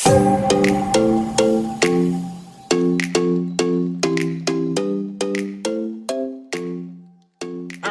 All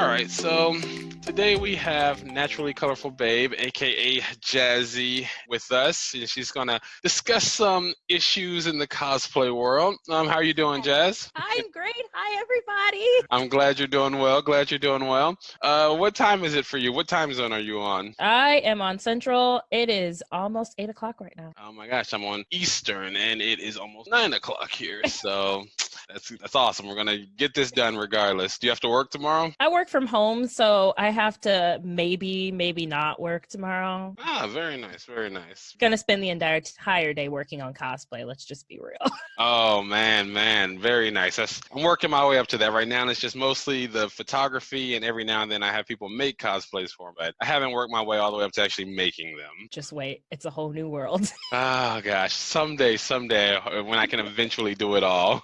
right, so today we have Naturally Colorful Babe, aka Jazzy, with us, and she's gonna discuss some issues in the cosplay world. How are you doing, Jazz? I'm great. Hi, everybody. I'm glad you're doing well. Glad you're doing well. What time is it for you? What time zone are you on? I am on Central. It is almost 8 o'clock right now. Oh my gosh, I'm on Eastern, and it is almost 9 o'clock here. So that's awesome. We're gonna get this done regardless. Do you have to work tomorrow? I work from home, so I have to maybe not work tomorrow. Ah, very nice, very nice. Gonna spend the entire day working on cosplay. Let's just be real. Oh man, very nice. I'm working my way up to that right now, and it's just mostly the photography, and every now and then I have people make cosplays for me, but I haven't worked my way all the way up to actually making them. Just wait. It's a whole new world. Oh gosh, someday when I can eventually do it all.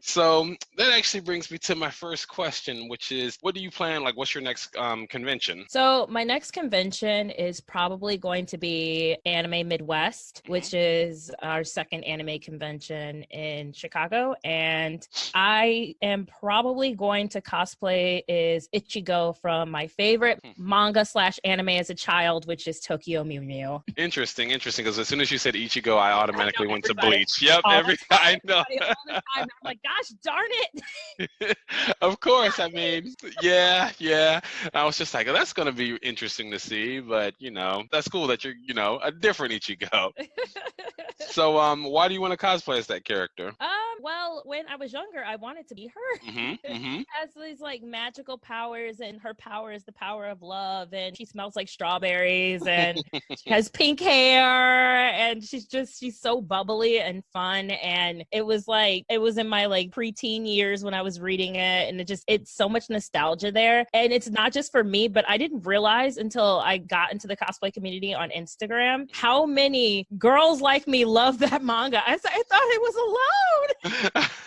So that actually brings me to my first question, which is, what do you plan? Like, what's your next convention? So my next convention is probably going to be Anime Midwest, which is our second anime convention in Chicago. And I am probably going to cosplay as Ichigo from my favorite manga / anime as a child, which is Tokyo Mew Mew. Interesting. Because as soon as you said Ichigo, I automatically went to Bleach. Yep, I know. All the time. I'm like, gosh darn it. Of course. I mean, yeah. I was just like, oh, that's going to be interesting to see, but that's cool that you're, a different Ichigo. So, why do you want to cosplay as that character? Well, when I was younger, I wanted to be her. Has these like magical powers, and her power is the power of love, and she smells like strawberries, and she has pink hair, and she's so bubbly and fun. And it was in my like preteen years when I was reading it, and it's so much nostalgia there. And it's not just for me, but I didn't realize until I got into the cosplay community on Instagram how many girls like me love that manga. I thought it was alone.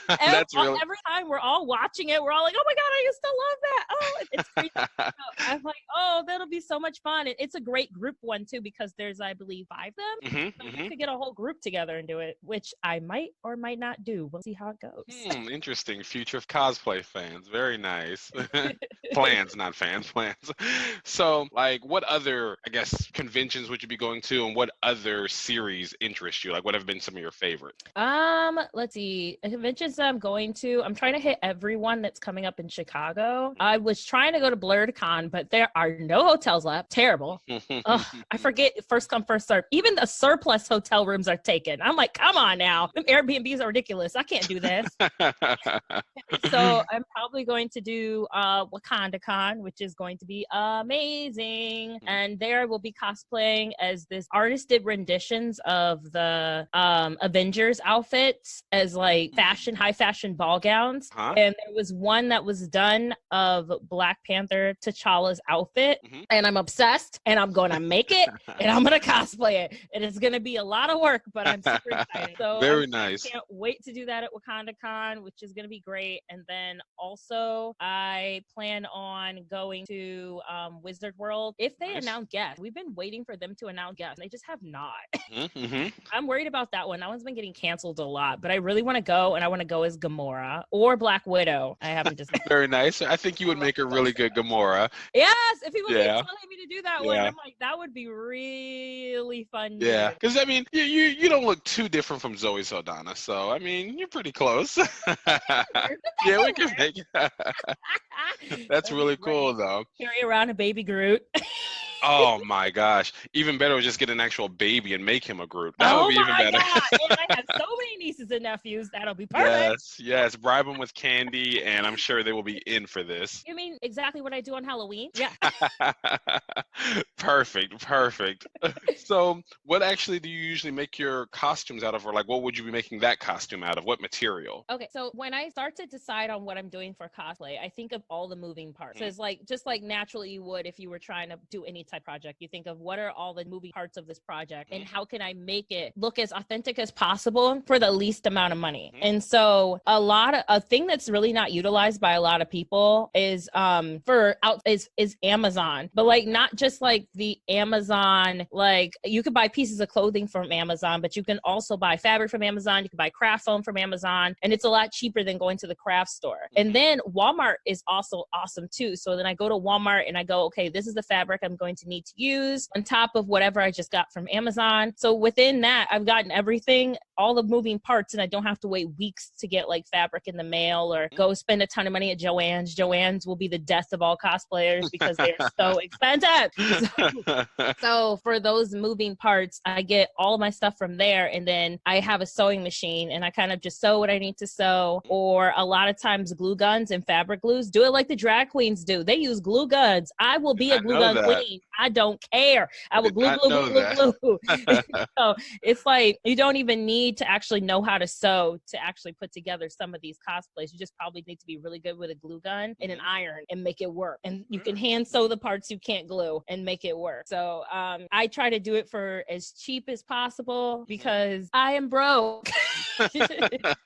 That's really... Every time we're all watching it, we're all like, oh my God, I used to love that. Oh, it's crazy. So I'm like, oh, that'll be so much fun. It's a great group one too, because there's, I believe, 5 of them. So we could get a whole group together and do it, which I might or might not do. We'll see how it goes. Interesting. Future of cosplay fans. Very nice. Plans, not fans, plans. So, like, what other, I guess, conventions would you be going to, and what other series interest you? Like, what have been some of your favorites? Let's see. Conventions that I'm going to, I'm trying to hit everyone that's coming up in Chicago. I was trying to go to BlurredCon, but there are no hotels left. Terrible. I forget, first come, first serve. Even the surplus hotel rooms are taken. I'm like, come on now. Them Airbnbs are ridiculous. I can't do this. So I'm probably going to do WakandaCon, which is going to be amazing. And there I will be cosplaying as this artist did renditions of the Avengers outfits as like high fashion ball gowns. And there was one that was done of Black Panther T'Challa's outfit. And I'm obsessed, and I'm going to make it, and I'm going to cosplay it. And it's going to be a lot of work, but I'm super excited. So very nice. I can't wait to do that at WakandaCon, which is going to be great. And then also I plan on going to Wizard World if they announce guests. We've been waiting for them to announce guests. They just have not. I'm worried about that one. That one's been getting canceled a lot, but I really want to go, and I want to go as Gamora or Black Widow. I have to just very nice. I think you would make a really good Gamora. Yes, if people keep telling me to do that one, I'm like, that would be really fun. Yeah, because I mean, you don't look too different from Zoe Saldana, so I mean, you're pretty close. Yeah, we can make it. That's really cool, though. Carry around a baby Groot. Oh my gosh. Even better would just get an actual baby and make him a Groot. That would be even better. And I have so many nieces and nephews. That'll be perfect. Yes. Bribe them with candy, and I'm sure they will be in for this. You mean exactly what I do on Halloween? Yeah. Perfect. So what actually do you usually make your costumes out of, or like what would you be making that costume out of? What material? Okay, so when I start to decide on what I'm doing for cosplay, I think of all the moving parts. So it's like, just like naturally you would if you were trying to do any type project, you think of what are all the moving parts of this project and how can I make it look as authentic as possible for the least amount of money. And so a thing that's really not utilized by a lot of people is is Amazon, but like not just like the Amazon, like you could buy pieces of clothing from Amazon, but you can also buy fabric from Amazon. You can buy craft foam from Amazon, and it's a lot cheaper than going to the craft store. And then Walmart is also awesome too. So then I go to Walmart and I go, okay, this is the fabric I'm going to need to use on top of whatever I just got from Amazon. So within that, I've gotten everything, all the moving parts, and I don't have to wait weeks to get like fabric in the mail or go spend a ton of money at Joann's. Joann's will be the death of all cosplayers because they're so expensive. So for those moving parts, I get all of my stuff from there, and then I have a sewing machine and I kind of just sew what I need to sew. Or a lot of times glue guns and fabric glues, do it like the drag queens do. They use glue guns. I will be a glue gun queen. I don't care. I will glue. So it's like you don't even need to actually know how to sew to actually put together some of these cosplays. You just probably need to be really good with a glue gun and an iron and make it work. And you can hand sew the parts you can't glue and make it work. So I try to do it for as cheap as possible because I am broke.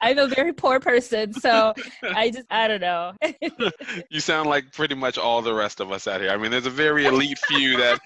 I'm a very poor person. So I don't know. You sound like pretty much all the rest of us out here. I mean, there's a very elite few that,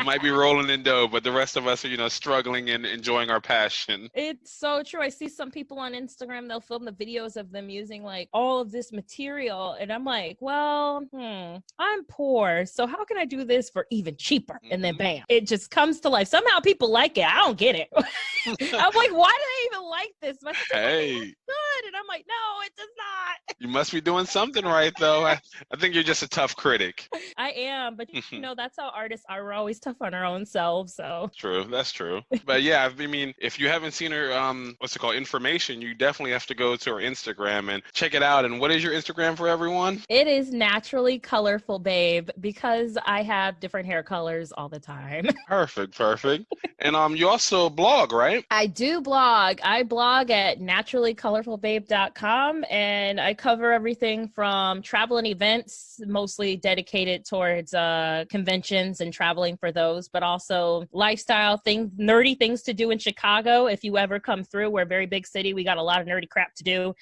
might be rolling in dough, but the rest of us are, struggling and enjoying our passion. It's so true. I see some people on Instagram, they'll film the videos of them using like all of this material. And I'm like, well, I'm poor. So how can I do this for even cheaper? And then bam, it just comes to life. Somehow people like it. I don't get it. I'm like, why do they even like this? My hey, good. And I'm like, no, it does not. You must be doing something right, though. I think you're just a tough critic. I am, but that's how artists are. We're always tough on our own selves. So true, that's true. But yeah, I mean, if you haven't seen her, information, you definitely have to go to her Instagram and check it out. And what is your Instagram for everyone? It is NaturallycolorfulBabe because I have different hair colors all the time. Perfect. And you also blog, right? I do blog. I blog at NaturallycolorfulBabe.com, and I cover everything from travel and events, mostly dedicated towards conventions and traveling for those, but also lifestyle things, nerdy things to do in Chicago. If you ever come through, we're a very big city. We got a lot of nerdy crap to do,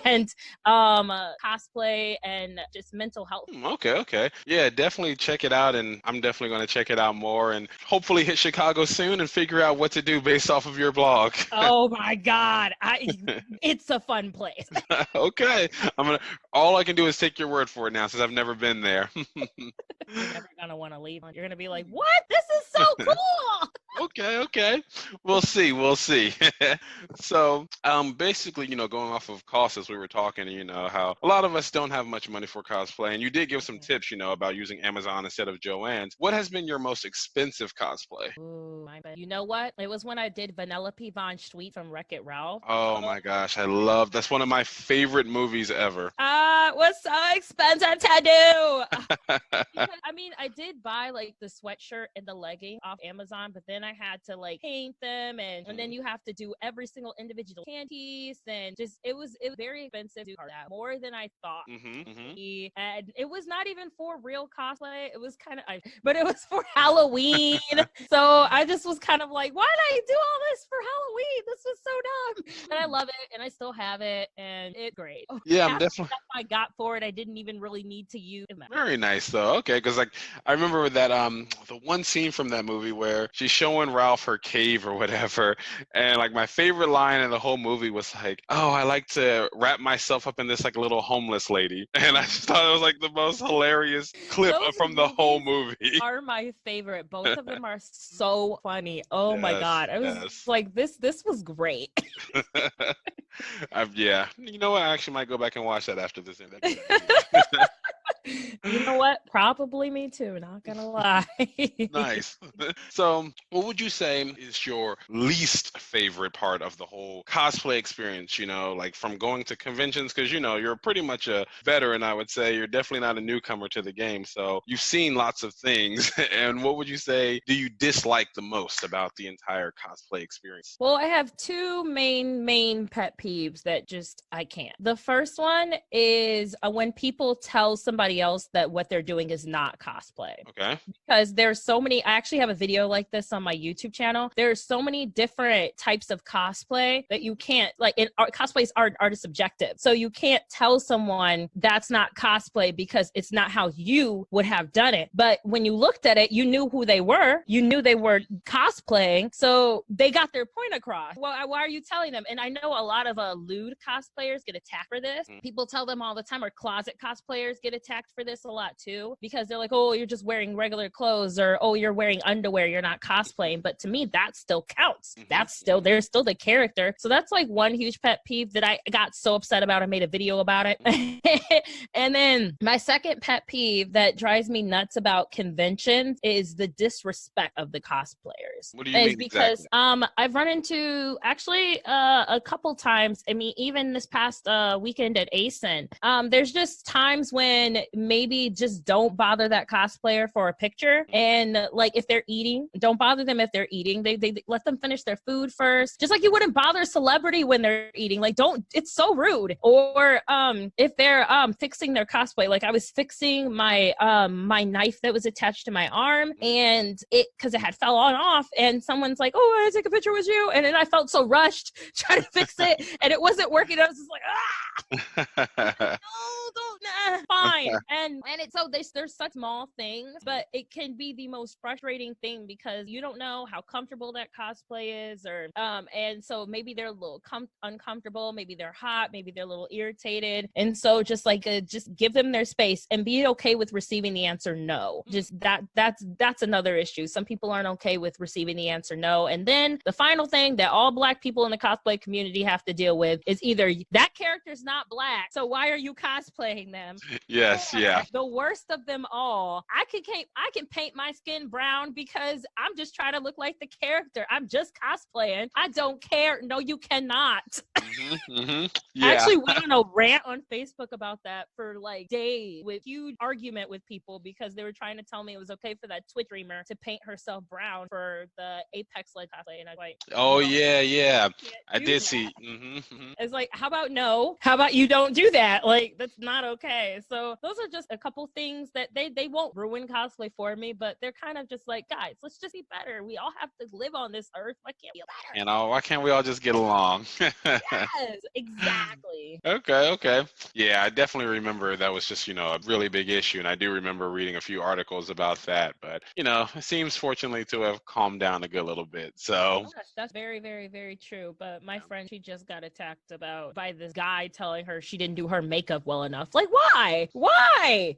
and cosplay and just mental health. Okay. Yeah, definitely check it out, and I'm definitely going to check it out more and hopefully hit Chicago soon and figure out what to do based off of your blog. Oh my God. It's a fun place. Okay. All I can do is take your word for it now since I've never been there. You're never going to want to leave. You're going to be like, what? This is so cool. Okay. We'll see. So, basically, going off of costs as we were talking, how a lot of us don't have much money for cosplay, and you did give some tips, about using Amazon instead of Joann's. What has been your most expensive cosplay? Ooh, my bad. You know what? It was when I did Vanellope Von Schweet from Wreck-It Ralph. Oh my gosh, that's one of my favorite movies ever. It was so expensive to do. I mean, I did buy like the sweatshirt and the legging off Amazon, but then I had to like paint them, and then you have to do every single individual hand piece, and just it was very expensive to do that, more than I thought. And it was not even for real cosplay. It was kind of, but it was for Halloween. So I just was kind of like, why did I do all this for Halloween? This was so dumb. And I love it, and I still have it, and it's great. Yeah, I'm definitely. Stuff I got for it, I didn't even really need to use. Very nice though. Okay, because like I remember that the one scene from that movie where she's showing Ralph her cave or whatever, and like my favorite line in the whole movie was like, "Oh, I like to wrap myself up in this like little homeless lady," and I just thought it was like the most hilarious clip from the whole movie. Are my favorite. Both of them are so funny. Oh my God, I was like, this was great. Yeah, you know what? I actually might go back and watch that after this interview. You know what? Probably me too, not gonna lie. Nice. So what would you say is your least favorite part of the whole cosplay experience, like from going to conventions? Because, you're pretty much a veteran, I would say. You're definitely not a newcomer to the game. So you've seen lots of things. And what would you say do you dislike the most about the entire cosplay experience? Well, I have two main pet peeves that just I can't. The first one is when people tell somebody everybody else that what they're doing is not cosplay. Okay. Because there's so many, I actually have a video like this on my YouTube channel. There's so many different types of cosplay that you can't, like, cosplays are subjective. So you can't tell someone that's not cosplay because it's not how you would have done it. But when you looked at it, you knew who they were. You knew they were cosplaying. So they got their point across. Well, why are you telling them? And I know a lot of lewd cosplayers get attacked for this. People tell them all the time, or closet cosplayers get attacked for this a lot too, because they're like, oh, you're just wearing regular clothes, or oh, you're wearing underwear, you're not cosplaying. But to me, that still counts. That's still, they're still the character. So that's like one huge pet peeve that I got so upset about. I made a video about it. And then my second pet peeve that drives me nuts about conventions is the disrespect of the cosplayers. What do you mean because exactly? I've run into actually a couple times. I mean, even this past weekend at ASIN, there's just times when maybe just don't bother that cosplayer for a picture. And like if they're eating, don't bother them if they're eating. They let them finish their food first. Just like you wouldn't bother a celebrity when they're eating. Like, don't, it's so rude. Or if they're fixing their cosplay, like I was fixing my my knife that was attached to my arm, and it, because it had fell on off, and someone's like, oh, I want to take a picture with you, and then I felt so rushed trying to fix it, and it wasn't working. I was just like, no, don't, fine. And it's so there's such small things, but it can be the most frustrating thing because you don't know how comfortable that cosplay is, or and so maybe they're a little uncomfortable, maybe they're hot, maybe they're a little irritated, and so just like just give them their space and be okay with receiving the answer no. Just that's another issue. Some people aren't okay with receiving the answer no. And then the final thing that all Black people in the cosplay community have to deal with is either that character's not Black, so why are you cosplaying them? Yes, yeah. The worst of them all, I can paint my skin brown because I'm just trying to look like the character. I'm just cosplaying. I don't care. No, you cannot. Yeah. I actually went on a rant on Facebook about that for like days, with huge argument with people because they were trying to tell me it was okay for that Twitch streamer to paint herself brown for the Apex Leg cosplay, and I was like, oh yeah, I did that. see. It's like, how about no? How about you don't do that? Like, that's not okay. So those are just a couple things that they won't ruin cosplay for me, but they're kind of just like, guys, let's just be better. We all have to live on this earth. Why can't we be better? You know, why can't we all just get along? Yes, exactly. Okay. Yeah, I definitely remember that was just, a really big issue. And I do remember reading a few articles about that. But, it seems fortunately to have calmed down a good little bit. So yes, that's very, very, very true. But my friend, she just got attacked by this guy telling her she didn't do her makeup well enough. Like, why? Why?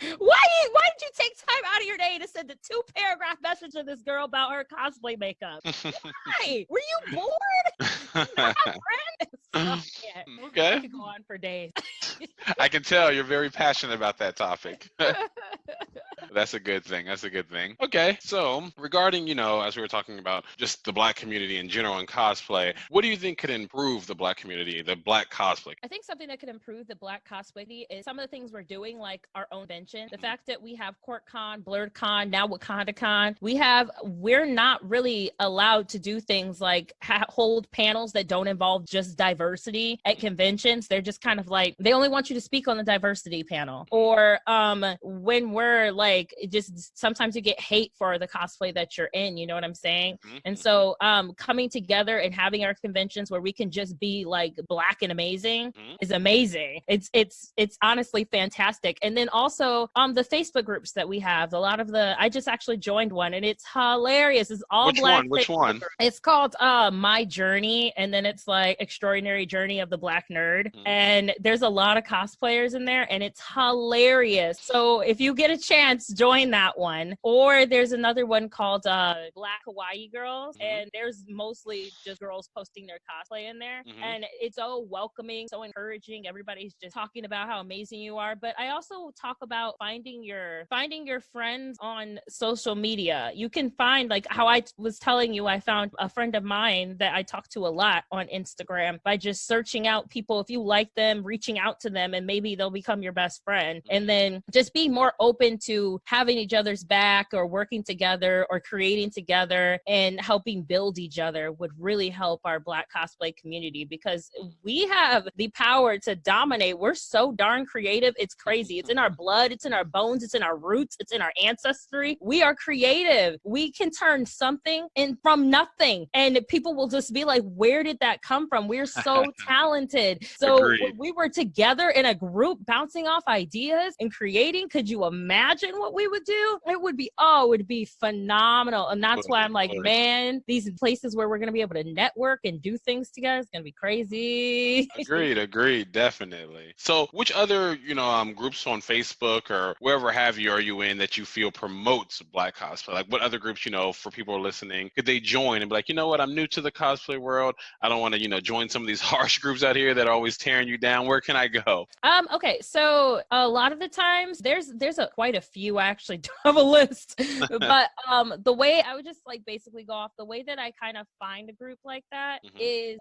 Why did you take time out of your day to send a 2-paragraph message to this girl about her cosplay makeup? Why? Were you bored? Not friends? So, okay. I could go on for days. I can tell you're very passionate about that topic. That's a good thing. Okay, so regarding, as we were talking about just the Black community in general and cosplay, what do you think could improve the Black community, the Black cosplay? I think something that could improve the Black cosplay is some of the things we're doing, like our own convention. The fact that we have CorkCon, BlurredCon, now WakandaCon, we're not really allowed to do things like hold panels that don't involve just diversity at conventions. They're just kind of like, they only want you to speak on the diversity panel. Or when we're like, just sometimes you get hate for the cosplay that you're in, you know what I'm saying? And so coming together and having our conventions where we can just be like Black and amazing is amazing. It's honestly fantastic. And then also the Facebook groups that we have, I just actually joined one and it's hilarious. It's all Black. Which one? It's called My Journey, and then it's like Extraordinary Journey of the Black Nerd. And there's a lot of cosplayers in there and it's hilarious. So if you get a chance, join that one. Or there's another one called Black Hawaii Girls, and there's mostly just girls posting their cosplay in there. And it's so welcoming, so encouraging. Everybody's just talking about how amazing you are. But I also talk about finding your friends on social media. You can find, like how I was telling you, I found a friend of mine that I talk to a lot on Instagram by just searching out people. If you like them, reaching out to them, and maybe they'll become your best friend. And then just be more open to to having each other's back or working together or creating together and helping build each other would really help our Black cosplay community, because we have the power to dominate. We're so darn creative. It's crazy. It's in our blood. It's in our bones. It's in our roots. It's in our ancestry. We are creative. We can turn something in from nothing. And people will just be like, where did that come from? We're so talented. So Agreed. when we were together in a group bouncing off ideas and creating, could you imagine what we would do? It would be phenomenal. And that's why I'm like, man, these places where we're going to be able to network and do things together is going to be crazy. Agreed, definitely. So which other, groups on Facebook or wherever have you are you in that you feel promotes Black cosplay? Like what other groups, for people who are listening, could they join and be like, you know what, I'm new to the cosplay world. I don't want to, join some of these harsh groups out here that are always tearing you down. Where can I go? Okay, so a lot of the times there's quite a few. I actually don't have a list, but the way I would just like basically go off the way that I kind of find a group like that is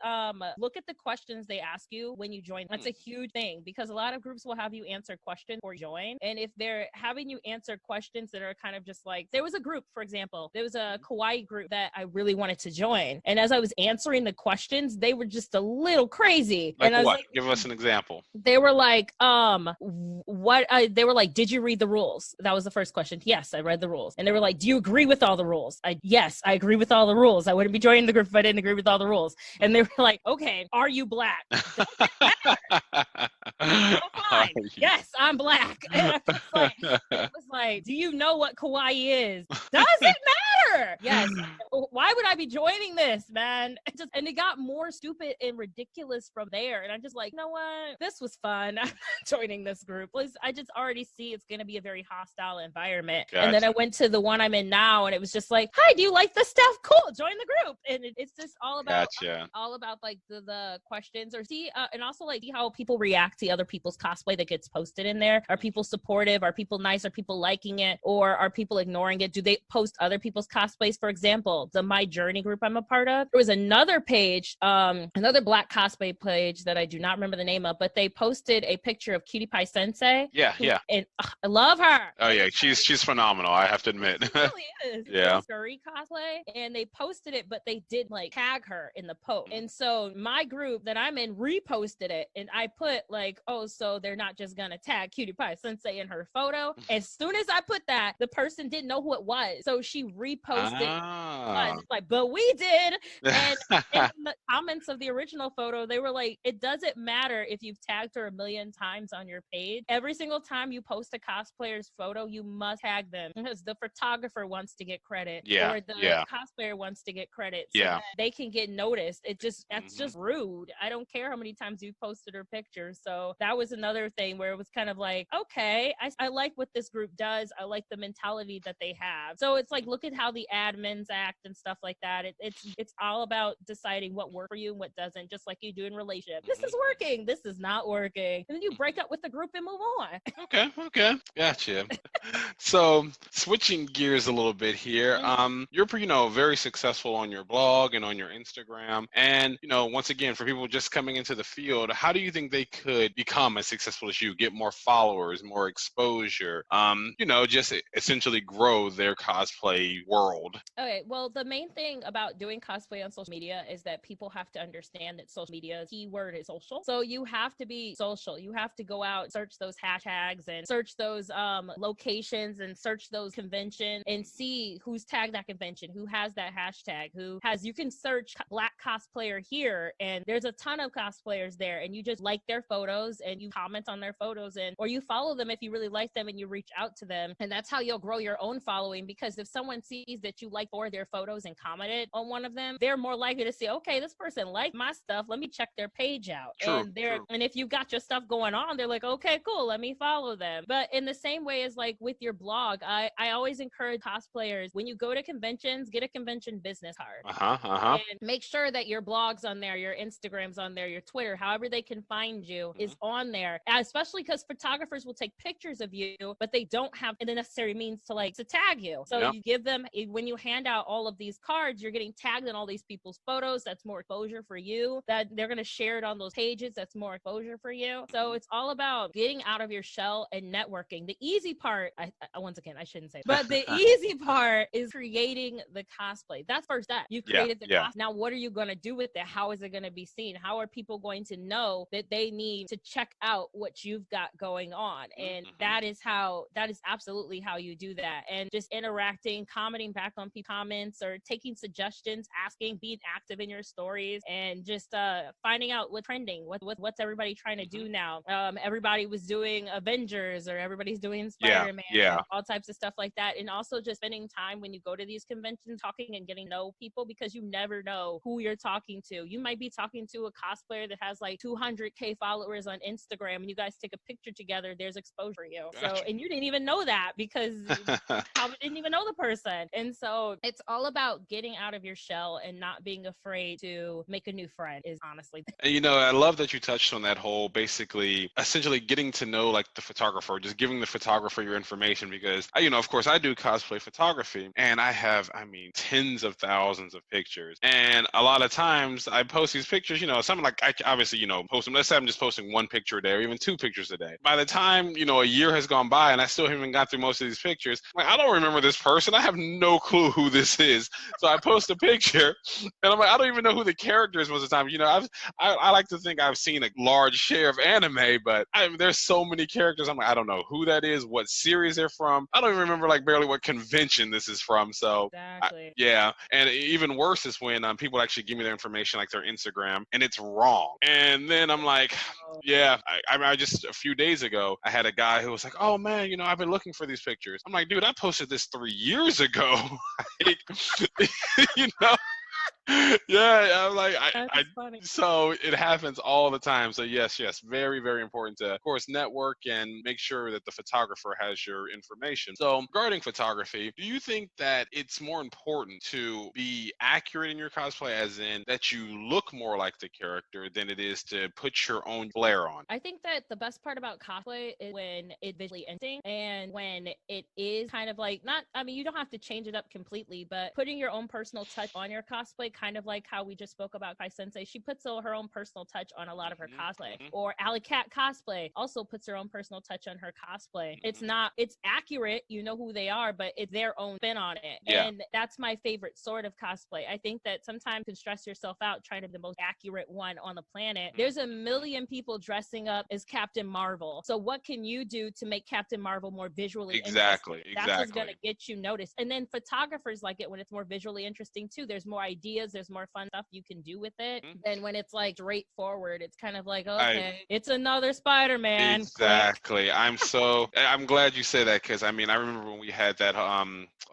look at the questions they ask you when you join. That's a huge thing, because a lot of groups will have you answer questions or join, and if they're having you answer questions that are kind of just like, there was a group, for example, there was a kawaii group that I really wanted to join, and as I was answering the questions, they were just a little crazy. Like and I was what? like, Give us an example. they were like, they were like, did you read the rules? That was the first question. Yes, I read the rules. And they were like, do you agree with all the rules? Yes, I agree with all the rules. I wouldn't be joining the group if I didn't agree with all the rules. And they were like, okay, are you Black? Oh, fine. Yes, I'm Black. And it was like, do you know what kawaii is? Does it matter? Yes. Why would I be joining this, man? And it got more stupid and ridiculous from there. And I'm just like, you know what? This was fun. I'm not joining this group. I just already see it's going to be a very hostile environment. Gotcha. And then I went to the one I'm in now, and it was just like, hi, do you like this stuff? Cool, join the group. And it's just all about like the questions, or see, and also like see how people react to other people's cosplay that gets posted in there. Are people supportive? Are people nice? Are people liking it? Or are people ignoring it? Do they post other people's cosplays? For example, the My Journey group I'm a part of, there was another page, another Black cosplay page that I do not remember the name of, but they posted a picture of Cutie Pie Sensei. Yeah. And I love her. Oh yeah, she's phenomenal, I have to admit. She really is. Yeah. Furry cosplay, and they posted it, but they did like tag her in the post. And so my group that I'm in reposted it, and I put like, oh, so they're not just gonna tag Cutie Pie Sensei in her photo. As soon as I put that, the person didn't know who it was, so she reposted it. Like, but we did. And in the comments of the original photo, they were like, it doesn't matter if you've tagged her a million times on your page. Every single time you post a cosplayer's photo, you must tag them, because the photographer wants to get credit, or the cosplayer wants to get credit, so that they can get noticed. That's just rude. I don't care how many times you posted her picture. So that was another thing where it was kind of like, okay, I like what this group does. I like the mentality that they have. So it's like, look at how the admins act and stuff like that. It's all about deciding what works for you and what doesn't, just like you do in relationships. This is working, this is not working, and then you break up with the group and move on. Okay, gotcha. So switching gears a little bit here, you're very successful on your blog and on your Instagram, and once again, for people just coming into the field, how do you think they could become as successful as you, get more followers, more exposure, just essentially grow their cosplay world? Okay, well, the main thing about doing cosplay on social media is that people have to understand that social media keyword is social. So you have to be social. You have to go out, search those hashtags and search those locations and search those conventions and see who's tagged that convention, who has that hashtag, you can search Black cosplayer here, and there's a ton of cosplayers there, and you just like their photos and you comment on their photos, or you follow them if you really like them and you reach out to them. And that's how you'll grow your own following, because if someone sees that you like 4 of their photos and commented on one of them, they're more likely to say, okay, this person liked my stuff, let me check their page out. True. And if you got your stuff going on, they're like, okay, cool, let me follow them. But in the same way as like with your blog, I always encourage cosplayers, when you go to conventions, get a convention business card. And make sure that your blog's on there, your Instagram's on there, your Twitter, however they can find you is on there. Especially because photographers will take pictures of you, but they don't have the necessary means to tag you. So you give them, when you hand out all all of these cards, you're getting tagged in all these people's photos. That's more exposure for you. That they're going to share it on those pages. That's more exposure for you. So it's all about getting out of your shell and networking. The easy part, once again, I shouldn't say, but the easy part is creating the cosplay. That's first step. You created the cosplay. Now, what are you going to do with it? How is it going to be seen? How are people going to know that they need to check out what you've got going on? And that is absolutely how you do that. And just interacting, commenting back on people's comments, or taking suggestions, asking, being active in your stories, and just finding out what's trending, what's everybody trying to do now. Everybody was doing Avengers, or everybody's doing Spider-Man, all types of stuff like that. And also just spending time when you go to these conventions, talking and getting to know people, because you never know who you're talking to. You might be talking to a cosplayer that has like 200K followers on Instagram, and you guys take a picture together. There's exposure for you. So, and you didn't even know that because you probably didn't even know the person. And so it's all about getting out of your shell and not being afraid to make a new friend, is honestly. And you know, I love that you touched on that whole, basically, essentially getting to know like the photographer, just giving the photographer your information, because you know, of course, I do cosplay photography, and I have, I mean, tens of thousands of pictures, and a lot of times I post these pictures, you know, something like, I obviously, you know, post them. Let's say I'm just posting one picture a day, or even 2 pictures a day. By the time, you know, a year has gone by and I still haven't got through most of these pictures, like, I don't remember this person. I have no clue who this is. So I post a picture and I'm like, I don't even know who the character is most of the time. You know, I like to think I've seen a large share of anime, but there's so many characters. I'm like, I don't know who that is, what series they're from. I don't even remember like barely what convention this is from. So exactly. And even worse is when people actually give me their information, like their Instagram, and it's wrong. And then I'm like, I just a few days ago, I had a guy who was like, oh man, you know, I've been looking for these pictures. I'm like, dude, I posted this 3 years ago. Like, you know? I'm like, so it happens all the time. So yes, very, very important to, of course, network and make sure that the photographer has your information. So regarding photography, do you think that it's more important to be accurate in your cosplay, as in that you look more like the character, than it is to put your own flair on? I think that the best part about cosplay is when it's visually interesting, and when it is kind of like, not, I mean, you don't have to change it up completely, but putting your own personal touch on your cosplay, kind of like how we just spoke about Kai Sensei. She puts her own personal touch on a lot of her cosplay. Or Alley Cat Cosplay also puts her own personal touch on her cosplay. It's accurate, you know who they are, but it's their own spin on it. And that's my favorite sort of cosplay. I think that sometimes you can stress yourself out trying to be the most accurate one on the planet. There's a million people dressing up as Captain Marvel. So what can you do to make Captain Marvel more visually interesting? That's what's going to get you noticed. And then photographers like it when it's more visually interesting too. There's more ideas, there's more fun stuff you can do with it. Than when it's like straightforward. It's kind of like, okay, it's another Spider-Man. Exactly. I'm glad you say that, because I mean, I remember when we had that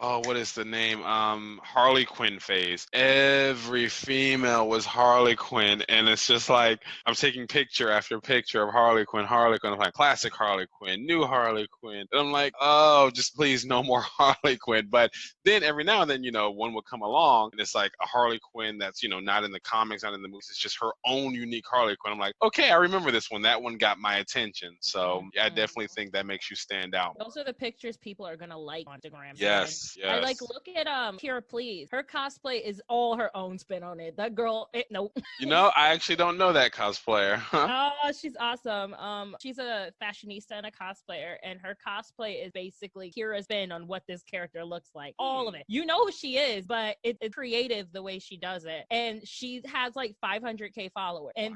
what is the name, Harley Quinn phase. Every female was Harley Quinn, and it's just like I'm taking picture after picture of Harley Quinn. I'm like, classic Harley Quinn, new Harley Quinn, and I'm like, oh, just please no more Harley Quinn. But then every now and then, you know, one would come along and it's like a Harley Quinn that's, you know, not in the comics, not in the movies. It's just her own unique Harley Quinn. I'm like, okay, I remember this one. That one got my attention. So I definitely think that makes you stand out. Those are the pictures people are gonna like on Instagram. Yes. I like, look at Kira Please. Her cosplay is all her own spin on it. That girl, nope. You know, I actually don't know that cosplayer. Oh, she's awesome. She's a fashionista and a cosplayer, and her cosplay is basically Kira's spin on what this character looks like. All of it. You know who she is, but it's creative the way she does it. And she has like 500K followers. And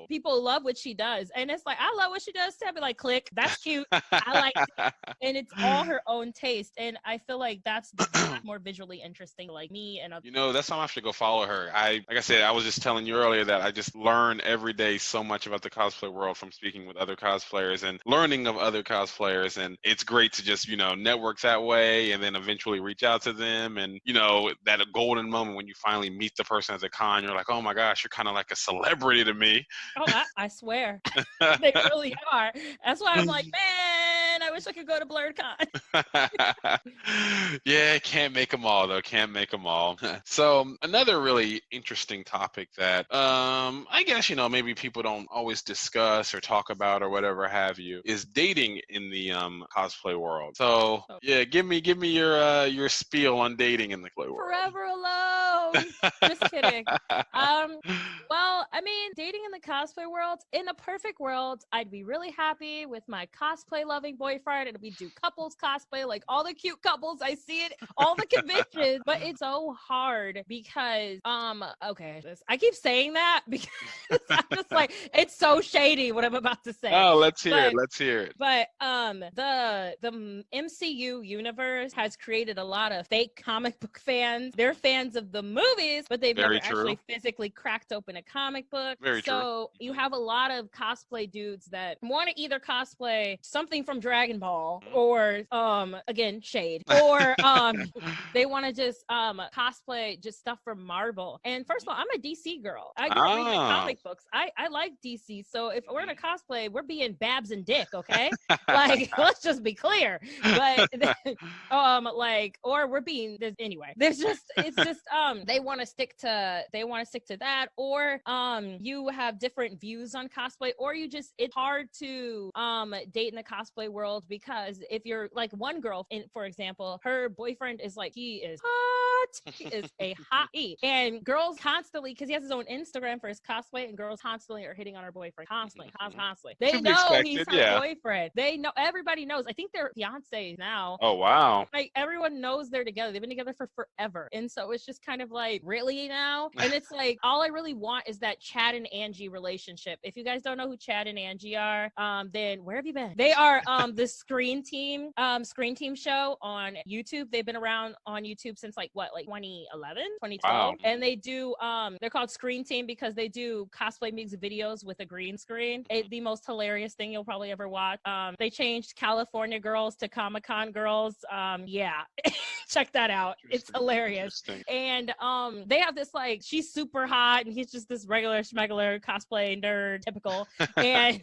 people love what she does. And it's like, I love what she does too. I'd be like, click, that's cute. I like it. And it's all her own taste. And I feel like that's more visually interesting, like me and you know, that's why I have to go follow her. Like I said, I was just telling you earlier that I just learn every day so much about the cosplay world from speaking with other cosplayers and learning of other cosplayers. And it's great to just, you know, network that way and then eventually reach out to them. And, you know, that golden moment when you finally meet the person at the con, you're like, oh my gosh, you're kind of like a celebrity to me. Oh, I swear. They really are. That's why I'm like, man, I wish I could go to BlurredCon. Yeah, can't make them all though. Can't make them all. So another really interesting topic that I guess maybe people don't always discuss or talk about or whatever have you is dating in the cosplay world. So yeah, give me your spiel on dating in the cosplay world. Forever alone. Just kidding. Well, I mean, dating in the cosplay world, in a perfect world, I'd be really happy with my cosplay loving boyfriend and we do couples cosplay, like all the cute couples. I see it, all the conventions, but it's so hard because, okay, I keep saying that because I'm just like, it's so shady what I'm about to say. Oh, let's hear it. Let's hear it. But the MCU universe has created a lot of fake comic book fans. They're fans of the movies, but they've never actually physically cracked open a comic book. So you have a lot of cosplay dudes that want to either cosplay something from Dragon Ball or again, shade, or they want to just cosplay just stuff from Marvel. And first of all, I'm a DC girl. I grew up reading comic books. I like DC. So if we're in a cosplay, we're being Babs and Dick, okay? Like, let's just be clear. But or we're being anyway. There's just it's just they want to stick to that, or you have different views on cosplay, or it's hard to date in the cosplay world because if you're like one girl, for example, her boyfriend is like, he is hot, he is a hottie, and girls constantly, because he has his own Instagram for his cosplay, and girls constantly are hitting on her boyfriend constantly. They know he's her boyfriend. They know, everybody knows. I think they're fiancés now. Oh wow. Like everyone knows they're together. They've been together for forever. And so it's just kind of like, really now? And it's like, all I really want is that Chad and Angie relationship. If you guys don't know who Chad and Angie are, then where have you been? They are the Screen Team show on YouTube. They've been around on YouTube since like 2011, 2012. Wow. And they do, they're called Screen Team because they do cosplay music videos with a green screen. The most hilarious thing you'll probably ever watch. They changed California girls to Comic-Con girls. Yeah. Check that out. It's hilarious. And they have this like, she's super hot and he's just this regular schmegular cosplay nerd, typical. And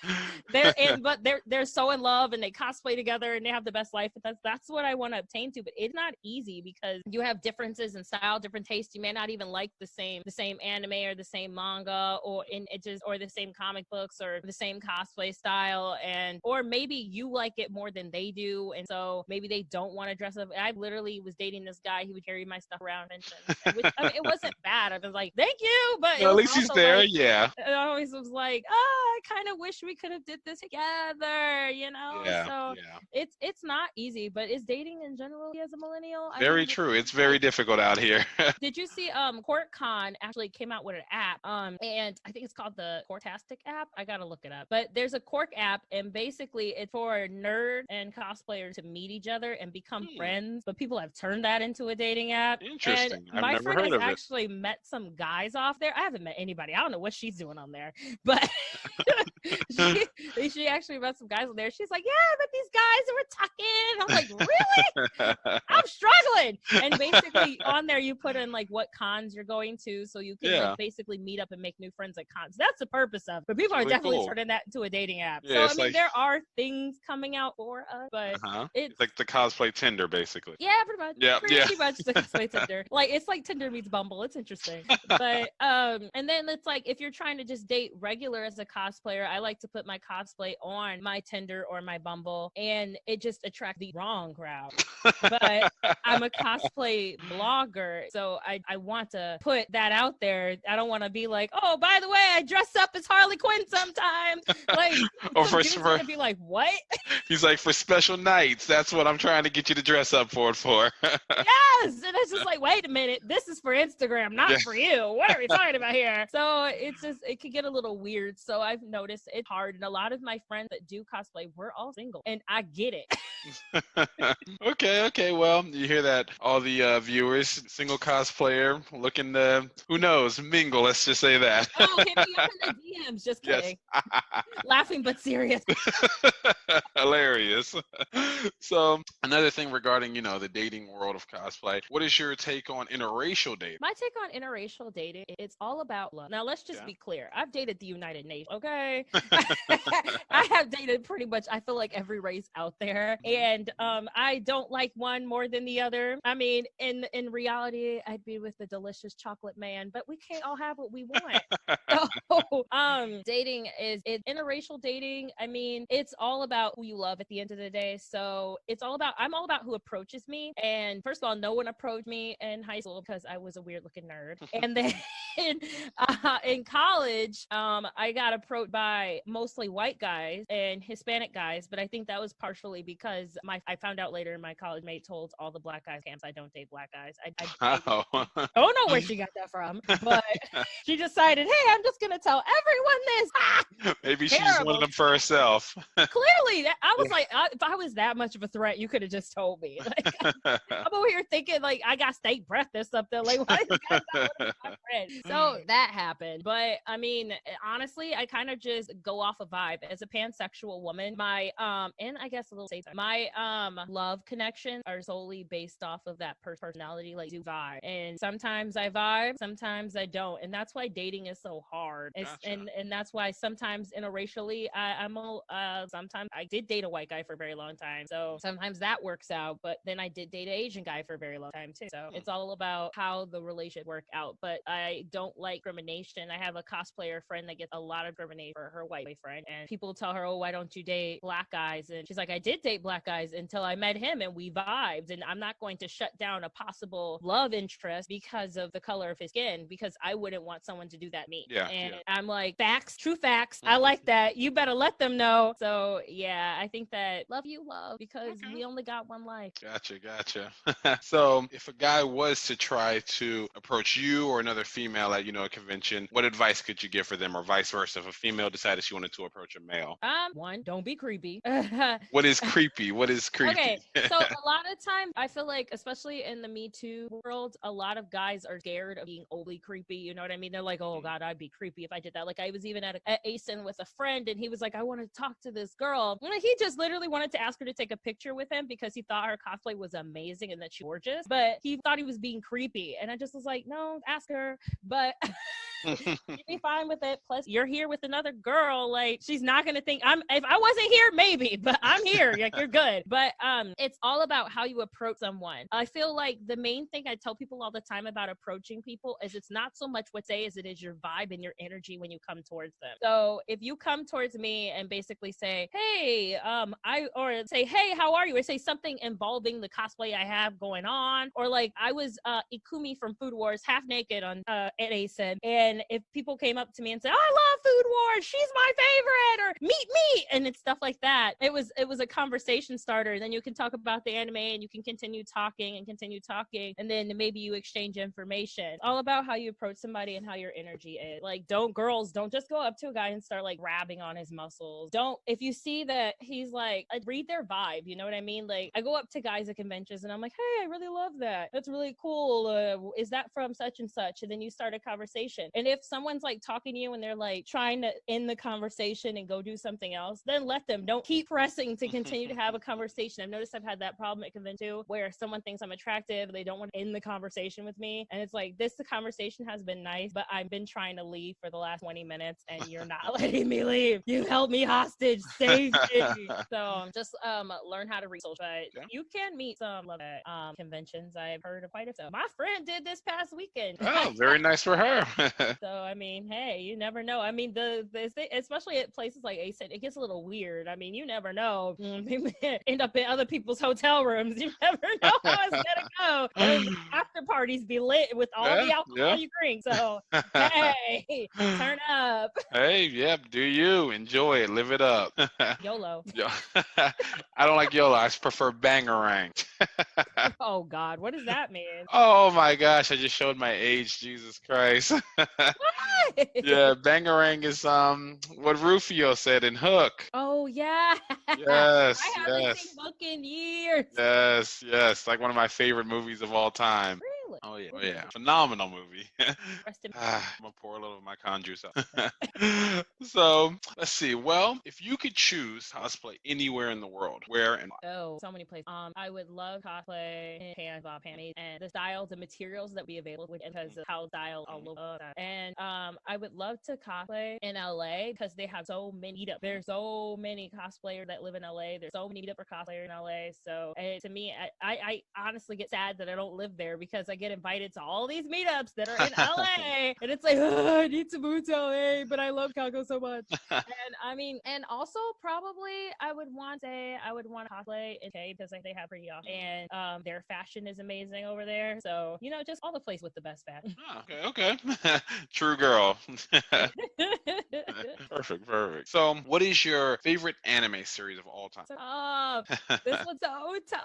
they're so in love and they cosplay together and they have the best life. But that's what I want to obtain to. But it's not easy because you have differences in style, different tastes. You may not even like the same anime or the same manga or the same comic books or the same cosplay style, or maybe you like it more than they do, and so maybe they don't want to dress up. I literally was dating this guy. He would carry my stuff around, which, I mean, it wasn't bad. I was like, thank you, but at least he's there. Like, yeah. It always was like, I kind of wish we could have did this together, Yeah, so it's not easy, but is dating in general as a millennial? Very true. It's very difficult out here. Did you see QuarkCon actually came out with an app, and I think it's called the Quartastic app. I gotta look it up, but there's a Quark app, and basically it's for nerd and cosplayers to meet each other and become friends. But people have turned that into a dating app. Interesting. And my friend has actually met some guys off there. I haven't met anybody. I don't know what she's doing on there, but she actually met some guys on there. She's like, yeah, I met these guys and we're talking. I'm like, really? I'm struggling. And basically on there you put in like what cons you're going to, so you can like, basically meet up and make new friends at cons. That's the purpose of it. But people are definitely turning that into a dating app. Yeah, so I mean, there are things coming out for us, but it's like the cosplay Tinder, basically. Yeah, pretty much. Yeah, pretty much the cosplay Tinder. Like it's like Tinder meets Bumble. It's interesting. But and then it's like if you're trying to just date regular as a cosplayer, I like to put my cosplay on my Tinder or my Bumble, and it just attracts the wrong crowd. But I'm a cosplay blogger, so I want to put that out there. I don't want to be like, oh, by the way, I dress up as Harley Quinn sometimes. Like, or for be like, what? He's like, for special nights, that's what I'm trying to get you to dress up for. Yes, and it's just like, wait a minute, this is for Instagram, not for you. What are we talking about here? So it's just, it could get a little weird. So I've noticed it's hard, and a lot of my friends that do cosplay, we're all single, and I get it. Okay. Well, you hear that, all the viewers, single cosplayer looking to, who knows, mingle. Let's just say that. Oh, hit me up in the DMs. Just kidding. Yes. Laughing but serious. Hilarious. So another thing regarding, the dating world of cosplay, what is your take on interracial dating? My take on interracial dating, it's all about love. Now let's just be clear. I've dated the United Nations, okay? okay. I have dated pretty much, I feel like every race out there, and I don't like one more than the other. I mean, in reality, I'd be with the delicious chocolate man, but we can't all have what we want. So, dating is interracial dating. I mean, it's all about who you love at the end of the day. So I'm all about who approaches me. And first of all, no one approached me in high school because I was a weird looking nerd. And then in college, I got approached by mostly white guys and Hispanic guys, but I think that was partially because I found out later my college mate told all the black guys camps I don't date black guys. I don't know where she got that from, but she decided, hey, I'm just gonna tell everyone this. Maybe she's one of them for herself. Clearly, I was like, if I was that much of a threat, you could have just told me. Like, I'm over here thinking like I got state breath or something. Like, why you guys not want my friend? So that happened. But I mean, honestly, I kind of just go off a vibe. As a pansexual woman, my and I guess a little safe, my love connections are solely based off of that personality, like do vibe. And sometimes I vibe, sometimes I don't, and that's why dating is so hard. Gotcha. And that's why sometimes interracially, sometimes I did date a white guy for a very long time, so sometimes that works out. But then I did date an Asian guy for a very long time too. So it's all about how the relationship work out. But I don't like discrimination. I have a cosplayer friend that gets a lot of discrimination for her white boyfriend, and people tell her, oh, why don't you date black guys? And she's like, I did date black guys until I met him and we vibed, and I'm not going to shut down a possible love interest because of the color of his skin, because I wouldn't want someone to do that to me. I'm like, facts, true facts. I like that. You better let them know. So yeah, I think that love you, love, because we only got one life. Gotcha. So if a guy was to try to approach you or another female at, a convention, what advice could you give for them, or vice versa if a female decided she wanted to approach a male? One, don't be creepy. What is creepy? Okay, so a lot of times I feel like, especially in the Me Too world, a lot of guys are scared of being overly creepy. You know what I mean? They're like, oh God, I'd be creepy if I did that. Like, I was even at ASIN with a friend, and he was like, I want to talk to this girl. He just literally wanted to ask her to take a picture with him because he thought her cosplay was amazing and that she was gorgeous, but he thought he was being creepy. And I just was like, no, ask her. But you'd be fine with it. Plus, you're here with another girl. Like, she's not gonna think if I wasn't here, maybe, but I'm here. Like, you're good. But it's all about how you approach someone. I feel like the main thing I tell people all the time about approaching people is it's not so much what they say as it is your vibe and your energy when you come towards them. So if you come towards me and basically say, hey, or say, hey, how are you? Or say something involving the cosplay I have going on, or like I was Ikumi from Food Wars half naked on at ASIN, and if people came up to me and said, oh, I love Food Wars, she's my favorite, or meet me, and it's stuff like that, it was a conversation starter. Then you can talk about the anime, and you can continue talking, and then maybe you exchange information. All about how you approach somebody and how your energy is. Like, don't just go up to a guy and start like grabbing on his muscles. If you see that he's like, read their vibe, you know what I mean? Like, I go up to guys at conventions and I'm like, hey, I really love that. That's really cool. Is that from such and such? And then you start a conversation. And if someone's like talking to you and they're like trying to end the conversation and go do something else, then let them. Don't keep pressing to continue to have a conversation. I've noticed I've had that problem at convention too, where someone thinks I'm attractive, they don't want to end the conversation with me, and it's like, the conversation has been nice, but I've been trying to leave for the last 20 minutes and you're not letting me leave. You held me hostage. Save me. So just learn how to research. But you can meet some at conventions. I've heard of quite a few. My friend did this past weekend. Oh, very nice for her. So I mean, hey, you never know. I mean, especially at places like ASIN, it gets a little weird. I mean, you never know. People end up in other people's hotel rooms. You never know how it's gonna go. The after parties be lit with all the alcohol you drink. So hey, turn up. Hey, yep, do you enjoy it? Live it up. YOLO. I don't like YOLO. I prefer bangarang. Oh God, what does that mean? Oh my gosh, I just showed my age. Jesus Christ. Yeah, bangarang is what Rufio said in Hook. Oh yeah. Yes. I haven't seen Hook in years. Yes. Like one of my favorite movies of all time. Really? Violet. Oh yeah, oh Good yeah, movie. phenomenal movie. Rest in peace. I'm gonna pour a little of my conjuice out. So let's see. Well, if you could choose cosplay anywhere in the world, where and why? Oh, so many places. I would love cosplay in Canva, Panties, and the styles, the materials that we available with, because of how style all over that. And I would love to cosplay in LA because they have so many meetups. There's so many cosplayers that live in LA. There's so many meetup for cosplayers in LA. So to me, I honestly get sad that I don't live there because I get invited to all these meetups that are in LA, and it's like, oh, I need to move to LA, but I love Chicago so much. And I mean, and also probably I would want to cosplay in K because like they have pretty awesome, and their fashion is amazing over there. So just all the place with the best fashion. Oh, okay. True girl. Perfect, perfect. So, what is your favorite anime series of all time? This was so tough.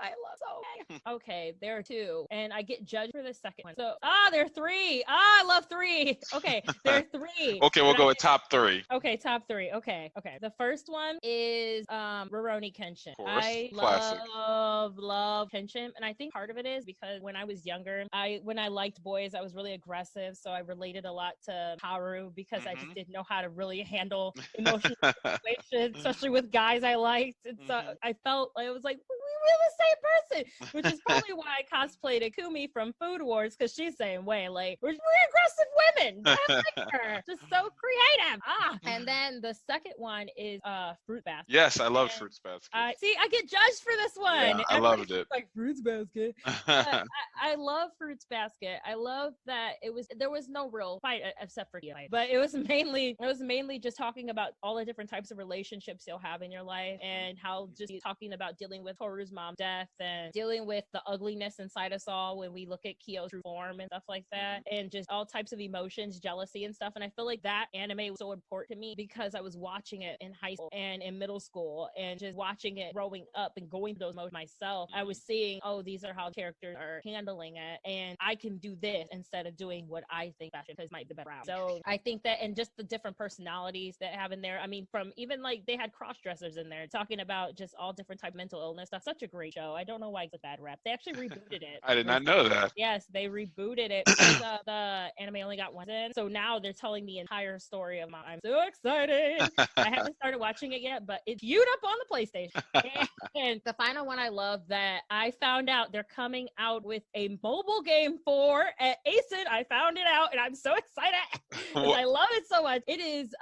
I love so many. Okay, there are two, and I get judged for the second one. So there are three. I love three. Okay, there are three. Okay, we'll go with top three. Okay, top three. Okay. The first one is Rurouni Kenshin. Of course, I classic. love Kenshin, and I think part of it is because when I was younger, when I liked boys, I was really aggressive, so I related a lot to Haru because I just didn't know how to really handle emotional situations, especially with guys I liked, and so I felt like it was like we're the same person, which is probably why I cosplayed Akumi from Food Wars, because she's the same way. Like, we're aggressive women. I like her. Just so creative. And then the second one is Fruit Basket. Yes, I love Fruits Basket. I get judged for this one. Yeah, I loved it. Like Fruits Basket. I love Fruits Basket. I love that there was no real fight except for the fight, but it was mainly just talking about all the different types of relationships you'll have in your life, and how just talking about dealing with Toru's mom's death and dealing with the ugliness inside us all when we look at Kyo's true form and stuff like that, and just all types of emotions, jealousy and stuff. And I feel like that anime was so important to me because I was watching it in high school and in middle school, and just watching it growing up and going through those emotions myself. I was seeing, oh, these are how characters are handling it, and I can do this instead of doing what I think fashion because might be the better route. So I think that, and just the different personalities that have in there. I mean, from even like they had cross dressers in there talking about just all different type of mental illness stuff. Such a great show. I don't know why it's a bad rap. They actually rebooted it. I did not know that. Yes, they rebooted it because the anime only got one season. So now they're telling the entire story of I'm so excited. I haven't started watching it yet, but it's queued up on the PlayStation. And the final one I love that I found out they're coming out with a mobile game for at ACID. I found it out and I'm so excited because I love it so much. It is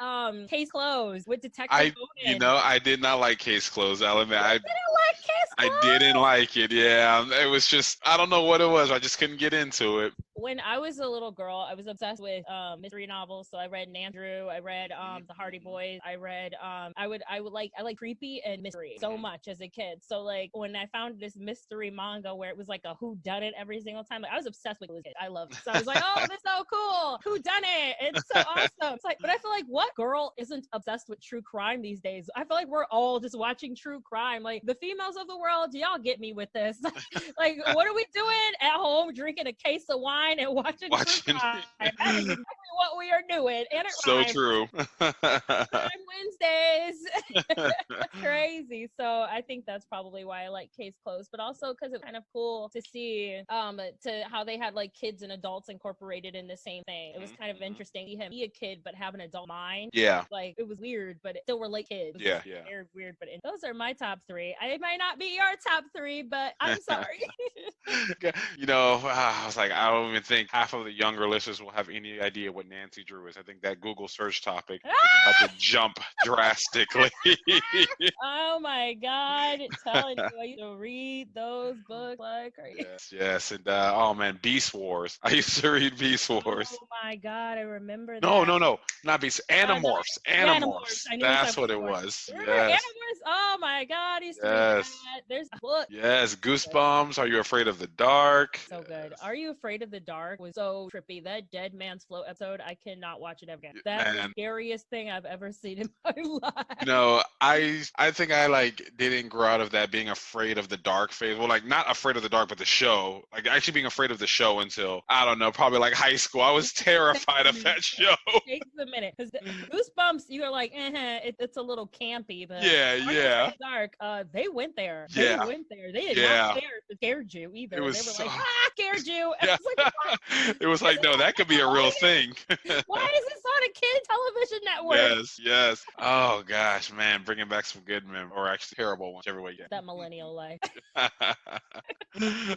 Case Closed with Detective Conan. I did not like Case Closed. I'll admit, I didn't like Case Closed. I didn't like it. Yeah, it was just, I don't know what it was. I just couldn't get into it. When I was a little girl, I was obsessed with mystery novels. So I read Nandrew, I read the Hardy Boys, I read I like creepy and mystery so much as a kid. So like when I found this mystery manga where it was like a who done it every single time, like I was obsessed with it. I loved it. So I was like, oh, this is so cool. Who done it? It's so awesome. It's like, but I feel like what girl isn't obsessed with true crime these days? I feel like we're all just watching true crime. Like the females of the world, y'all get me with this. Like, what are we doing at home drinking a case of wine and watching true crime? That is exactly what we are doing. And it so rhymes. True. Crime Wednesdays. Crazy. So I think that's probably why I like Case Closed, but also because it's kind of cool to see to how they had like kids and adults incorporated in the same thing. It was kind of interesting to see him be a kid but have an adult mind. Yeah. Like it was weird, but it still relate kids. Yeah. Very weird, but those are my top three. I might not be your top three, but I'm sorry. I was like, I don't even think half of the younger listeners will have any idea what Nancy Drew is. I think that Google search topic is about to jump drastically. Oh my God. Telling you, I used to read those books like crazy. Yes. And oh man, Beast Wars. I used to read Beast Wars. Oh my God, I remember that. No, not Beast. Animorphs. Animorphs. That's what it was. Remember Animorphs? Oh my God, I used to read that. There's a book. Yes, Goosebumps. Are You Afraid of the Dark? So good. Are You Afraid of the Dark was so trippy. That Dead Man's Float episode, I cannot watch it ever again. That was Man. the scariest thing I've ever seen in my life. I think I like didn't grow out of that being afraid of the dark phase. Well, like not afraid of the dark, but the show. Like actually being afraid of the show until I don't know, probably like high school. I was terrified of that show. It takes a minute because Goosebumps, you're like, it's a little campy, but Yeah. Dark, they went there. Yeah. They went there. They did Yeah. not scared you either. It was They were so... like, scared you. And Yeah. I was like, It was like, no, that could be a real thing. why is this on a kid television network? Yes. Oh gosh, man, bringing back some good memories, or actually terrible ones, whichever way you get. That millennial life.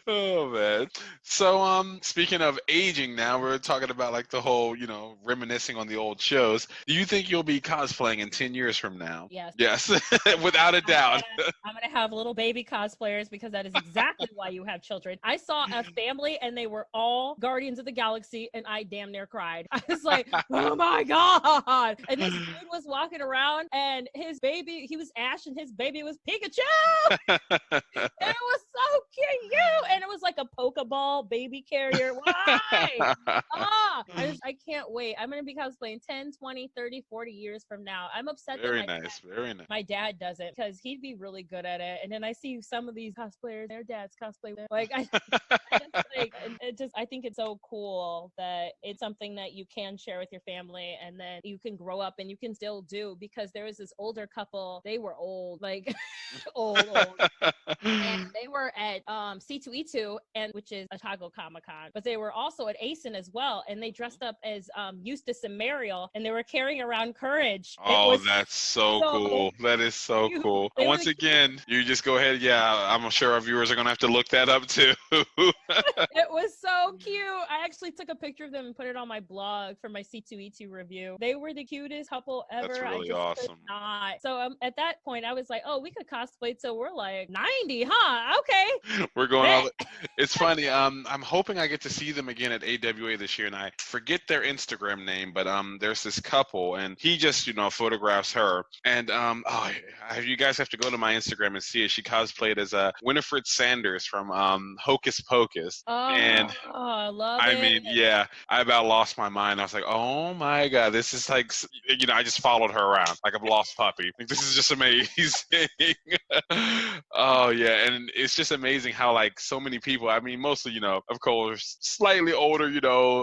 Oh man. So speaking of aging now, we're talking about like the whole, reminiscing on the old shows. Do you think you'll be cosplaying in 10 years from now? Yes. Without a doubt. I'm gonna have little baby cosplayers because that is exactly why you have children. I saw a family and they were all Guardians of the Galaxy and I damn near cried. I was like, oh my God. And this dude was walking around and his baby, he was Ash and his baby was Pikachu. And it was so cute. And it was like a Pokeball baby carrier. Why? I can't wait. I'm going to be cosplaying 10, 20, 30, 40 years from now. I'm upset Very that nice. my dad doesn't because he'd be really good at it. And then I see some of these cosplayers, their dads cosplay. Like, I think it's so cool that it's something that you can share with your family and then you can grow up and you can still do, because there was this older couple, they were old, like old. And they were at C2E2, and which is Otago Comic-Con, but they were also at ASIN as well, and they dressed up as Eustace and Mariel, and they were carrying around Courage. Oh, that's so cool. That is so cool. And once again, you just go ahead. Yeah, I'm sure our viewers are going to have to look that up too. It was so cute. I actually took a picture of them and put it on my blog for my C2E2 review. They were the cutest couple ever. That's really awesome. So at that point, I was like, oh, we could cosplay till we're like 90, huh? Okay. We're going all... It's funny. I'm hoping I get to see them again at AWA this year, and I forget their Instagram name, but there's this couple, and he just photographs her, and you guys have to go to my Instagram and see it. She cosplayed as Winifred Sanders from Hocus Pocus, and I love it. I mean, yeah, I about lost my mind. I was like, oh my God, this is like, I just followed her around like a lost puppy. Like, this is just amazing. Oh yeah, and it's just amazing how like so many people, I mean, mostly, of course, slightly older,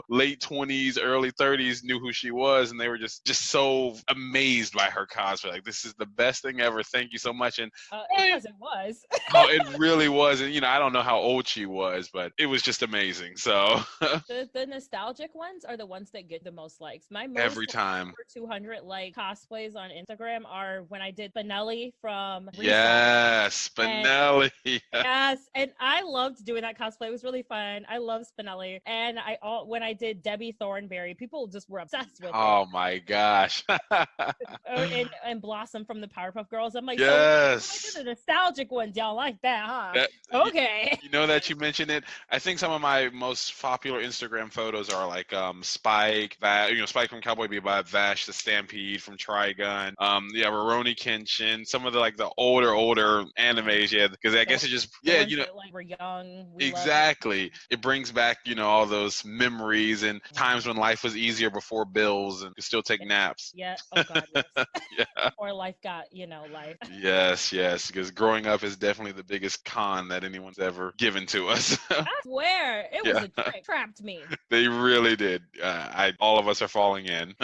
late 20s, early 30s knew who she was, and they were just so amazed by her cosplay. Like, this is the best thing ever. Thank you so much. And because it was. Oh, it really was. And I don't know how old she was, but it was just amazing. So the nostalgic ones are the ones that get the most likes. My most every time over 200 like cosplays on Instagram are when I did Spinelli from Yes, Spinelli. Yes, and I loved doing that cosplay. It was really fun. I love Spinelli. And when I did Debbie Thornberry, people just were obsessed with it. Oh my gosh. and Blossom from the Powerpuff Girls. I'm like, yes. So, the nostalgic ones, y'all like that, huh? Okay. You know that you mentioned it. I think some of my most popular Instagram photos are like Spike, Spike from Cowboy Bebop, Vash the Stampede from Trigun, Rurouni Kenshin, some of the like the older animes, because I guess it just like we're young. Exactly. It brings back, all those memories and times when life was easier before bills and could still take naps. Yeah. Oh God, yes. Yeah. Or life got, life. Yes, because growing up is definitely the biggest con that anyone's ever given to us. I swear, it was a trick. Trapped me. They really did. All of us are falling in.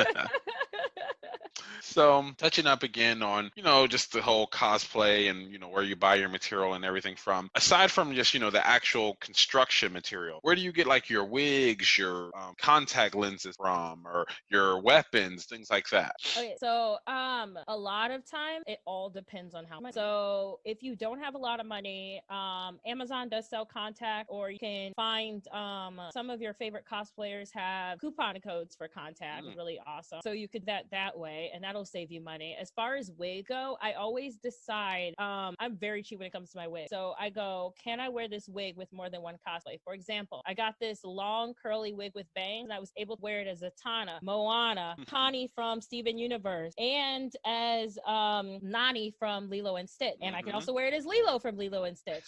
So touching up again on, just the whole cosplay and, where you buy your material and everything from, aside from just, the actual construction material, where do you get like your wigs, your contact lenses from, or your weapons, things like that? Okay, so a lot of time it all depends on how much. So if you don't have a lot of money, Amazon does sell contact, or you can find some of your favorite cosplayers have coupon codes for contact. Really awesome. So you could that way, and that'll it'll save you money. As far as wig go, I always decide, I'm very cheap when it comes to my wig. So I go, can I wear this wig with more than one cosplay? For example, I got this long curly wig with bangs, and I was able to wear it as Zatanna, Moana, Connie from Steven Universe, and as Nani from Lilo and Stitch. And I can also wear it as Lilo from Lilo and Stitch.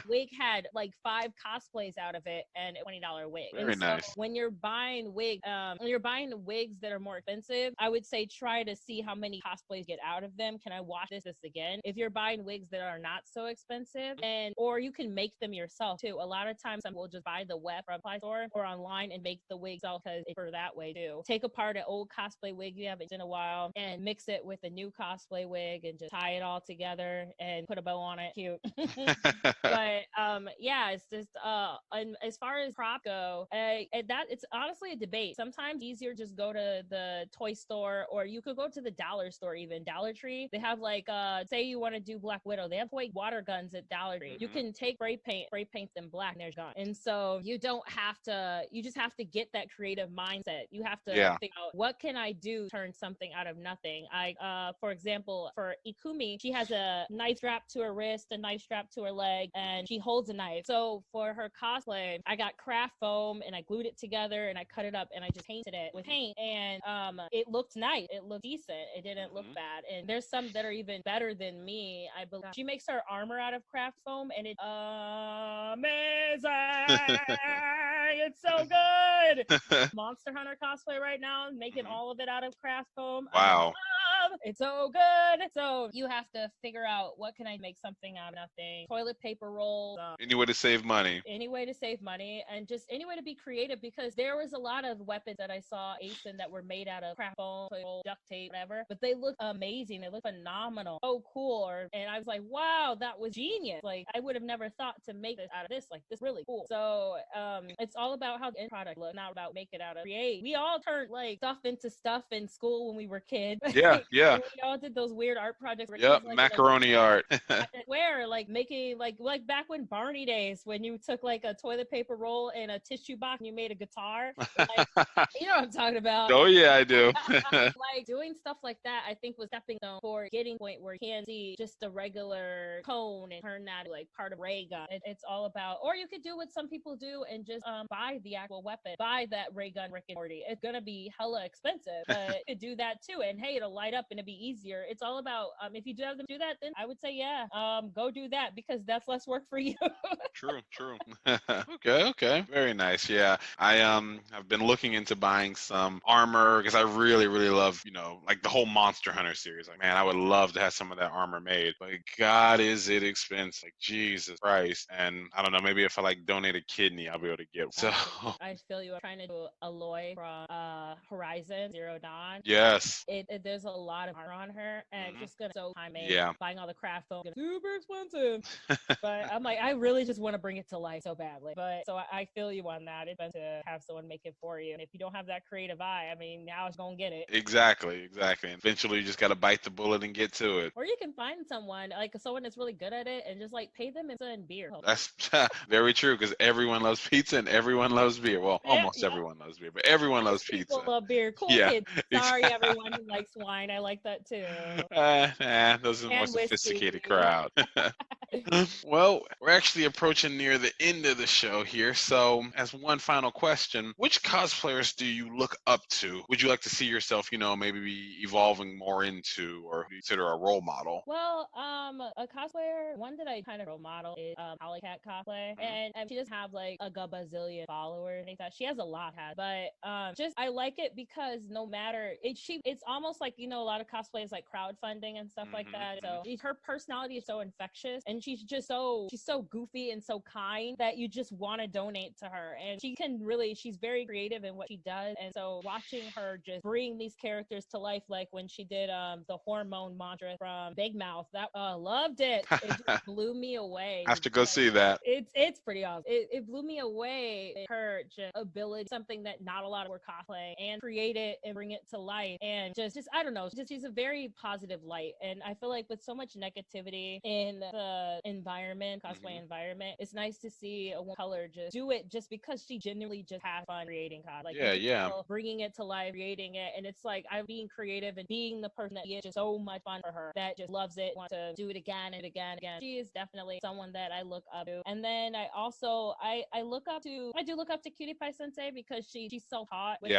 Wig had like 5 cosplays out of it and a $20 wig. Very nice. When you're buying wigs that are more expensive, I would say try to see how many cosplays get out of them. Can I wash this again? If you're buying wigs that are not so expensive, or you can make them yourself too. A lot of times some will just buy the web from a store or online and make the wig yourself, because for that way too. Take apart an old cosplay wig you haven't in a while and mix it with a new cosplay wig and just tie it all together and put a bow on it. Cute. But yeah, it's just and as far as prop go, that it's honestly a debate. Sometimes easier just go to the toy store, or you could go to the dollar store, even Dollar Tree. They have like say you want to do Black Widow, they have toy water guns at Dollar Tree. You can take spray paint them black, and there's gone. And so you don't have to, you just have to get that creative mindset. You have to think out, what can I do to turn something out of nothing? For example, for Ikumi, she has a knife strap to her wrist, a knife strap to her leg, and she holds a knife. So for her cosplay, I got craft foam and I glued it together and I cut it up and I just painted it with paint, and it looked nice. It looked decent. It didn't look bad. And there's some that are even better than me. I believe she makes her armor out of craft foam, and it's amazing. It's so good. Monster Hunter cosplay right now, making all of it out of craft foam. Wow. It's so good. So you have to figure out, what can I make something out of nothing? Toilet paper rolls. Any way to save money. Any way to save money, and just any way to be creative, because there was a lot of weapons that I saw Asen that were made out of craft foam, duct tape, whatever, but they look amazing. They look phenomenal. So cool. And I was like, wow, that was genius. Like, I would have never thought to make this out of this. Like, this really cool. So it's all about how the end product looks, not about make it out of create. We all turned like stuff into stuff in school when we were kids. Yeah. We all did those weird art projects. Yep, like, macaroni art. Where like making like back when Barney days, when you took like a toilet paper roll and a tissue box and you made a guitar. Like, you know what I'm talking about. Oh yeah, I do. Like doing stuff like that, I think was stepping stone for getting point where you can see just a regular cone and turn that like part of ray gun. It's all about, or you could do what some people do and just buy the actual weapon, buy that ray gun Rick and Morty. It's gonna be hella expensive, but you could do that too, and hey, it'll light up and it'll be easier. It's all about if you do have to do that, then I would say go do that, because that's less work for you. True. Okay, very nice. Yeah, I've been looking into buying some armor, because I really love, like the whole Monster Hunter series. Like, man, I would love to have some of that armor made, but God, is it expensive? Like, Jesus Christ. And I don't know, maybe if I like donate a kidney, I'll be able to get it. So I feel you. I'm trying to do Aloy from Horizon Zero Dawn. Yes, there's a lot of armor on her, and just gonna time buying all the craft foam, super expensive. But I'm like, I really just want to bring it to life so badly. But so I feel you on that. It's better to have someone make it for you, and if you don't have that creative eye, I mean, now it's gonna get it. Exactly. And eventually, you just gotta bite the bullet and get to it. Or you can find someone that's really good at it and just like pay them pizza and beer. That's very true, because everyone loves pizza and everyone loves beer. Well, almost everyone loves beer, but everyone loves pizza. People love beer. Cool kids. Sorry, everyone who likes wine. I like that too. Those are the more sophisticated crowd. Well, we're actually approaching near the end of the show here. So, as one final question, which cosplayers do you look up to? Would you like to see yourself, maybe be evolving more into, or consider a role model? Well, a cosplayer, one that I kind of role model is Polycat cosplay, and she doesn't have like a gazillion followers. She has a lot, but I like it because no matter it's almost like a lot of cosplays like crowdfunding and stuff like that. So her personality is so infectious, and she's so goofy and so kind that you just want to donate to her. And she's very creative in what she does. And so watching her just bring these characters to life, like when she did the hormone mantra from Big Mouth, that loved it. It just blew me away. I have to go see that. It's pretty awesome. It blew me away. Her just ability, something that not a lot of were cosplaying, and create it and bring it to life. And just I don't know, just she's a very positive light. And I feel like with so much negativity in the environment, cosplay environment, it's nice to see a woman of color just do it just because she genuinely just has fun creating cosplay. Like, bringing it to life, creating it. And it's like I'm being creative and being the person that is just so much fun for her, that just loves it, wants to do it again and again and again. She is definitely someone that I look up to. And then I also I do look up to Cutie Pie Sensei because she's self-taught with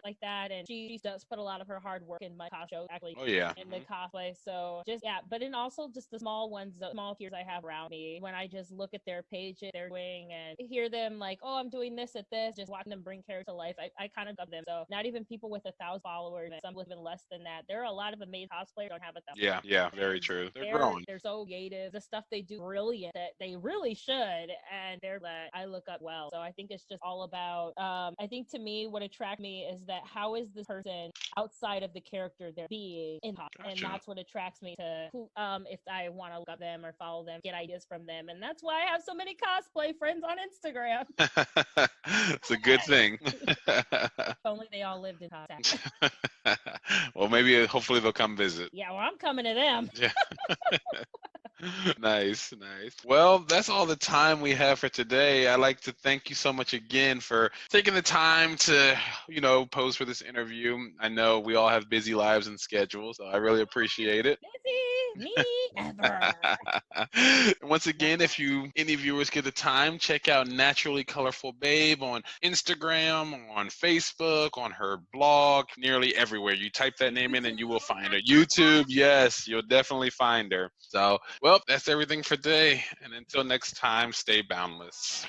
like that, and she does put a lot of her hard work in my cosplay actually in the cosplay. So just but then also just the small ones, the small peers I have around me, when I just look at their pages they're doing and hear them like, oh, I'm doing this at this, just watching them bring character to life, I kind of love them. So not even people with 1,000 followers, some with even less than that. There are a lot of amazing cosplayers don't have 1,000. Yeah, very true. They're growing. They're so creative. The stuff they do brilliant that they really should, and they're that I look up well. So I think it's just all about I think to me what attracts me is that how is this person outside of the character they're being in cosplay. And that's what attracts me to who if I want to look up them or follow them, get ideas from them. And that's why I have so many cosplay friends on Instagram. It's a good thing. If only they all lived in contact. Well, maybe hopefully they'll come visit. Yeah, well, I'm coming to them. Yeah. Nice. Well, that's all the time we have for today. I'd like to thank you so much again for taking the time to, pose for this interview. I know we all have busy lives and schedules, so I really appreciate it. Busy? Me? Ever. Once again, if any viewers get the time, check out NaturallycolorfulBabe on Instagram, on Facebook, on her blog, nearly everywhere. You type that name in and you will find her. YouTube, yes, you'll definitely find her. So, well, that's everything for today. And until next time, stay boundless.